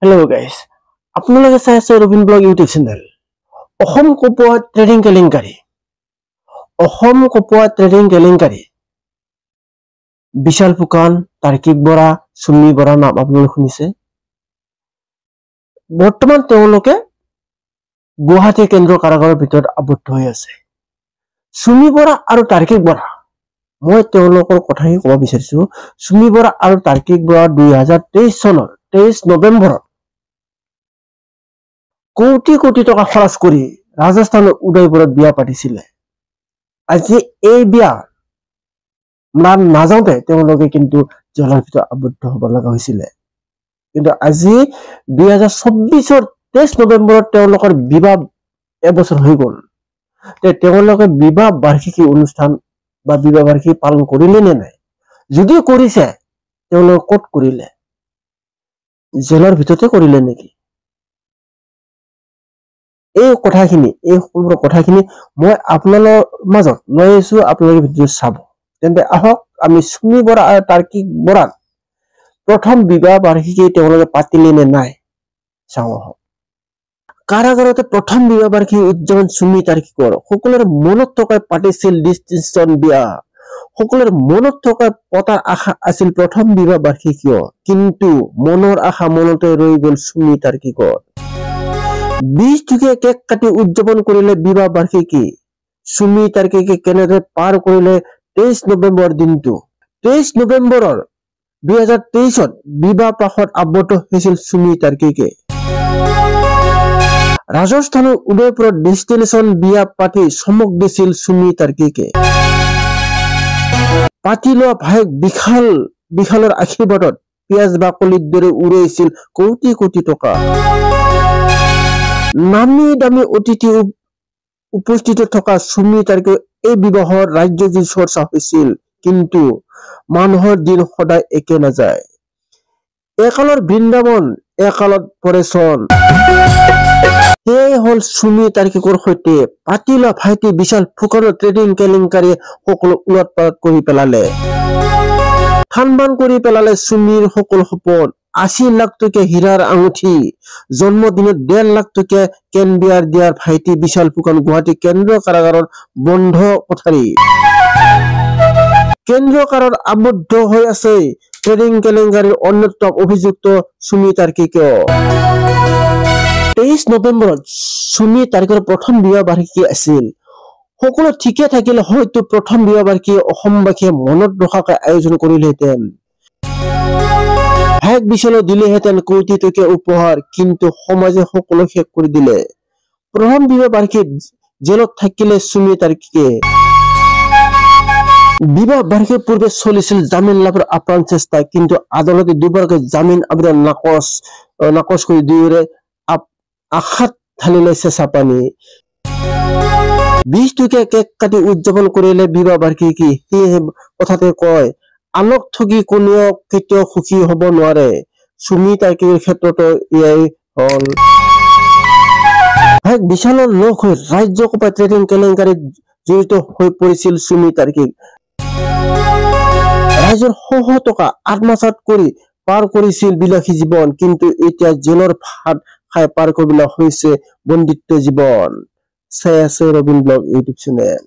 Hello guys, আপোনালোকে চাই আছে Robin blog YouTube channel. Assam কপোৱা ট্ৰেডিং কেলেংকাৰী বিশাল ফুকান, তাৰ্কিক বৰা, সুমি বৰা নাম আপোনালোকে শুনিছে। বৰ্তমান তেওঁলোকে গুৱাহাটী কেন্দ্ৰীয় কাৰাগাৰৰ ভিতৰত আবদ্ধ হৈ আছে। সুমি বৰা আৰু তাৰ্কিক বৰা, মই তেওঁলোকৰ কথাই ক'ব বিচাৰিছো। সুমি বৰা আৰু তাৰ্কিক বৰা 2023 চনৰ 23 নৱেম্বৰত কোটি কোটি টকা খৰচ কৰি ৰাজস্থানৰ উদয়পুৰত বিয়া পাতিছিলে। আজি এই বিয়া নাযাওঁতে তেওঁলোকে কিন্তু জেলৰ ভিতৰত আবদ্ধ হ'ব লগা হৈছিলে। কিন্তু আজি 2024 23 নৱেম্বৰত তেওঁলোকৰ বিবাহ এবছৰ হৈ গ'ল। তেওঁলোকে বিবাহ বাৰ্ষিকী অনুষ্ঠান বা বিবাহ বাৰ্ষিকী পালন কৰিলে নে নাই? যদিও কৰিছে, তেওঁলোকে ক'ত কৰিলে? জেলৰ ভিতৰতে কৰিলে নেকি? এই সকলো কথাখিনি মই আপোনালোকৰ মাজত লৈ আহিছো। আপোনালোকে ভিডিঅ' চাব। তেন্তে আহক আমি সুমি বৰা আৰু তাৰ্কিক বৰাৰ প্ৰথম বিবাহ বাৰ্ষিকী তেওঁলোকে পাতিলে নে নাই চাওঁ আহক। কাৰাগাৰতে প্ৰথম বিবাহ বাৰ্ষিকী উদযাপন সুমি তাৰ্কিকৰ সকলোৰে মনত থকা পাতিছিল ডিষ্টিংচন বিয়া। সকলোৰে মনত থকা পতাৰ আশা আছিল প্ৰথম বিবাহ বাৰ্ষিকীয়, কিন্তু মনৰ আশা মনতে ৰৈ গ'ল সুমি তাৰ্কিকৰ। 20 টকীয়া কেক কাটি উদযাপন কৰিলে বিবাহ বাৰ্ষিকী। সুমি তাৰ্কিকে কেনেদৰে পাৰ কৰিলে 23 নৱেম্বৰ দিনটো। 23 নৱেম্বৰৰ 2023ত বিবাহ পাশত আবদ্ধ হৈছিল সুমি তাৰ্কিকে। ৰাজস্থানৰ উদয়পুৰত ডেষ্টিনেশ্যন বিয়া পাতি চমক দিছিল সুমি তাৰ্কিকে। পাতি লোৱা ভাইক বিশালৰ আশীৰ্বাদত পিয়াজ বাকলিৰ দৰে উৰাইছিল কোটি কোটি টকা। নামি দামী অতিথি উপস্থিত থকা সুমি তাৰ্কিকৰ এই বিবাহৰ ৰাজ্যজুৰি চৰ্চা হৈছিল। কিন্তু মানুহৰ দিন সদায় একে নাযায়। একালৰ বৃন্দাবন, একালত পৰে চন। সেয়াই হ'ল সুমি তাৰ্কিকৰ সৈতে। পাতি লোৱা ভাইটি বিশাল ফুকনৰ ট্ৰেডিং কেলেংকাৰীয়ে সকলো উলট পালট কৰি পেলালে। থান-বান কৰি পেলালে সুমিৰ সকলো সপোন। 80 লাখ টকীয়া হীৰাৰ আঙুঠি, জন্মদিনত 1.5 লাখ টকীয়া কেন বিয়াৰ দিয়াৰ ভাইটি বিশাল ফুকন গুৱাহাটী কেন্দ্ৰীয় কাৰাগাৰৰ বন্ধ কোঠাৰী। কেন্দ্ৰীয় কাৰাগাৰত আবদ্ধ হৈ আছে ট্ৰেডিং কেলেংকাৰীৰ অন্যতম অভিযুক্ত সুমি তাৰ্কিকে। 23 নৱেম্বৰত সুমি তাৰ্কিকৰ প্ৰথম বিবাহ বাৰ্ষিকী আছিল। সকলো ঠিকে থাকিলে হয়তো প্ৰথম বিবাহ বাৰ্ষিকী অসমবাসীয়ে মনত ৰখাকৈ আয়োজন কৰিলেহেঁতেন। ভাইক বিশালক দিলেহেঁতেন কোটি টকীয়া উপহাৰ, কিন্তু সমাজে সকলো শেষ কৰি দিলে। প্ৰথম বিবাহ বাৰ্ষিকীত জেলত থাকিলে সুমি তাৰ্কিকে। বিবাহ বাৰ্ষিকীৰ পূৰ্বে চলিছিল জামিন লাভৰ আপ্ৰাণ চেষ্টা, কিন্তু আদালতে দুবাৰকৈ জামিন আবেদন নাকচ কৰি দুয়োৰে আশাত ঢালিলে চেঁচা পানী। 20 টকীয়া কেক কাটি উদযাপন কৰিলে বিবাহ বাৰ্ষিকী। সেয়েহে কথাতে কয়, আনক ঠগি কোনেও কেতিয়াও সুখী হ'ব নোৱাৰে। সুমি তাৰ্কিকৰ ক্ষেত্ৰতো এয়াই হ'ল। ভাইক বিশালৰ লোক হৈ ৰাজ্য কপাই ট্ৰেডিং কেলেংকাৰীত জড়িত হৈ পৰিছিল সুমি তাৰ্কিক। ৰাইজৰ শ টকা আত্মসাৎ কৰি পাৰ কৰিছিল বিলাসী জীৱন, কিন্তু এতিয়া জেলৰ ভাত খাই পাৰ কৰিবলৈ হৈছে বন্দিত্ব জীৱন। চাই আছে ৰবিন ব্লগ ইউটিউব চেনেল।